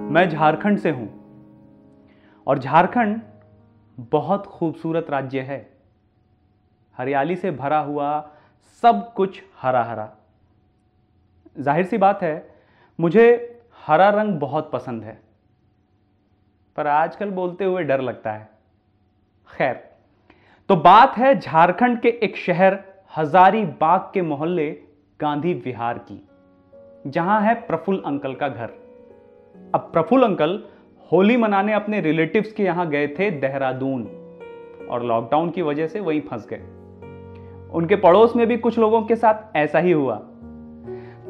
मैं झारखंड से हूं और झारखंड बहुत खूबसूरत राज्य है। हरियाली से भरा हुआ, सब कुछ हरा हरा। जाहिर सी बात है, मुझे हरा रंग बहुत पसंद है, पर आजकल बोलते हुए डर लगता है। खैर, तो बात है झारखंड के एक शहर हजारीबाग के मोहल्ले गांधी विहार की, जहां है प्रफुल्ल अंकल का घर। अब प्रफुल्ल अंकल होली मनाने अपने रिलेटिव्स के यहां गए थे देहरादून, और लॉकडाउन की वजह से वहीं फंस गए। उनके पड़ोस में भी कुछ लोगों के साथ ऐसा ही हुआ।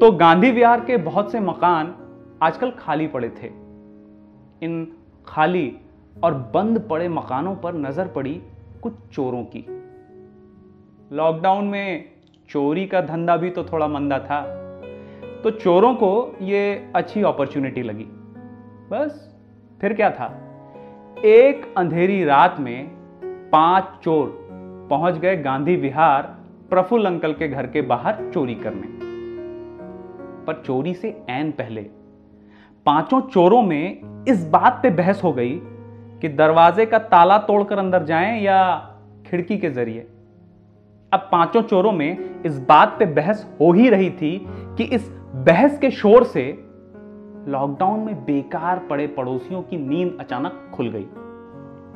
तो गांधी विहार के बहुत से मकान आजकल खाली पड़े थे। इन खाली और बंद पड़े मकानों पर नजर पड़ी कुछ चोरों की। लॉकडाउन में चोरी का धंधा भी तो थोड़ा मंदा था, तो चोरों को यह अच्छी अपॉर्चुनिटी लगी। बस फिर क्या था, एक अंधेरी रात में 5 चोर पहुंच गए गांधी विहार प्रफुल्ल अंकल के घर के बाहर चोरी करने। पर चोरी से ऐन पहले पांचों चोरों में इस बात पे बहस हो गई कि दरवाजे का ताला तोड़कर अंदर जाएं या खिड़की के जरिए। अब पांचों चोरों में इस बात पे बहस हो ही रही थी कि इस बहस के शोर से लॉकडाउन में बेकार पड़े पड़ोसियों की नींद अचानक खुल गई,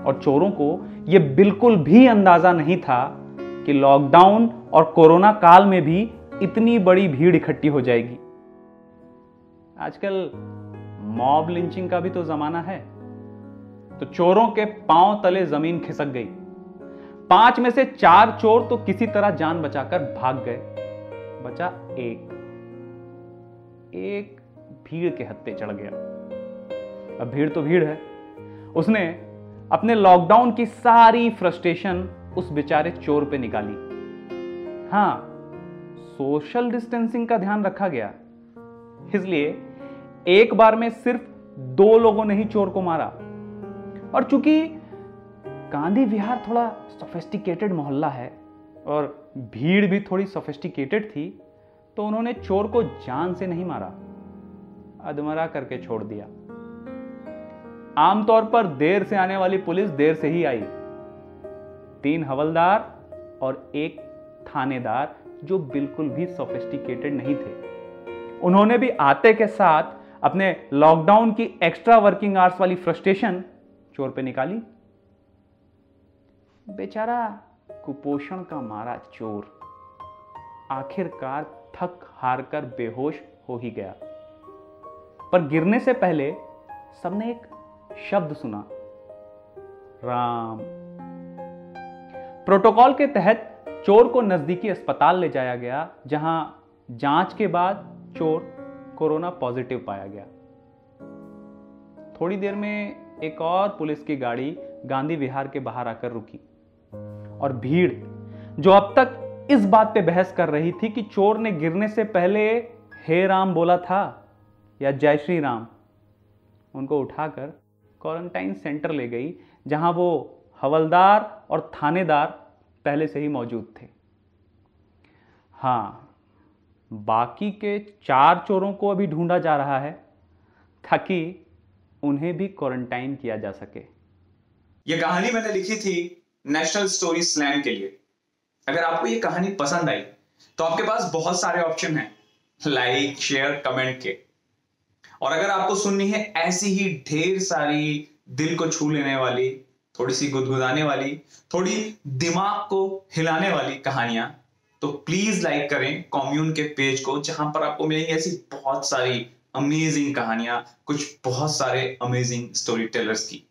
और चोरों को यह बिल्कुल भी अंदाजा नहीं था कि लॉकडाउन और कोरोना काल में भी इतनी बड़ी भीड़ इकट्ठी हो जाएगी। आजकल मॉब लिंचिंग का भी तो जमाना है। तो चोरों के पांव तले जमीन खिसक गई। 5 में से 4 चोर तो किसी तरह जान बचाकर भाग गए। बचा एक भीड़ के हत्थे चढ़ गया। अब भीड़ तो भीड़ है। उसने अपने लॉकडाउन की सारी फ्रस्ट्रेशन उस बेचारे चोर पे निकाली। हां, सोशल डिस्टेंसिंग का ध्यान रखा गया, इसलिए एक बार में सिर्फ 2 लोगों ने ही चोर को मारा। और चूंकि गांधी विहार थोड़ा सोफिस्टिकेटेड मोहल्ला है और भीड़ भी थोड़ी सोफिस्टिकेटेड थी, तो उन्होंने चोर को जान से नहीं मारा, अधमरा करके छोड़ दिया। आमतौर पर देर से आने वाली पुलिस देर से ही आई। 3 हवलदार और 1 थानेदार जो बिल्कुल भी सोफिस्टिकेटेड नहीं थे, उन्होंने भी आते के साथ अपने लॉकडाउन की एक्स्ट्रा वर्किंग आवर्स वाली फ्रस्ट्रेशन चोर पे निकाली। बेचारा कुपोषण का मारा चोर आखिरकार थक हार कर बेहोश हो ही गया। पर गिरने से पहले सबने एक शब्द सुना, राम। प्रोटोकॉल के तहत चोर को नजदीकी अस्पताल ले जाया गया, जहां जांच के बाद चोर कोरोना पॉजिटिव पाया गया। थोड़ी देर में एक और पुलिस की गाड़ी गांधी विहार के बाहर आकर रुकी, और भीड़ जो अब तक इस बात पे बहस कर रही थी कि चोर ने गिरने से पहले हे राम बोला था या जय श्री राम, उनको उठाकर क्वारंटाइन सेंटर ले गई, जहां वो हवलदार और थानेदार पहले से ही मौजूद थे। हां, बाकी के 4 चोरों को अभी ढूंढा जा रहा है, ताकि उन्हें भी क्वारंटाइन किया जा सके। यह कहानी मैंने लिखी थी नेशनल स्टोरी स्लैम के लिए। अगर आपको यह कहानी पसंद आई तो आपके पास बहुत सारे ऑप्शन हैं, लाइक, शेयर, कमेंट के। और अगर आपको सुननी है ऐसी ही ढेर सारी दिल को छू लेने वाली, थोड़ी सी गुदगुदाने वाली, थोड़ी दिमाग को हिलाने वाली कहानियां, तो प्लीज लाइक करें कॉम्यून के पेज को, जहां पर आपको मिलेंगी ऐसी बहुत सारी अमेजिंग कहानियां, कुछ बहुत सारे अमेजिंग स्टोरी टेलर्स की।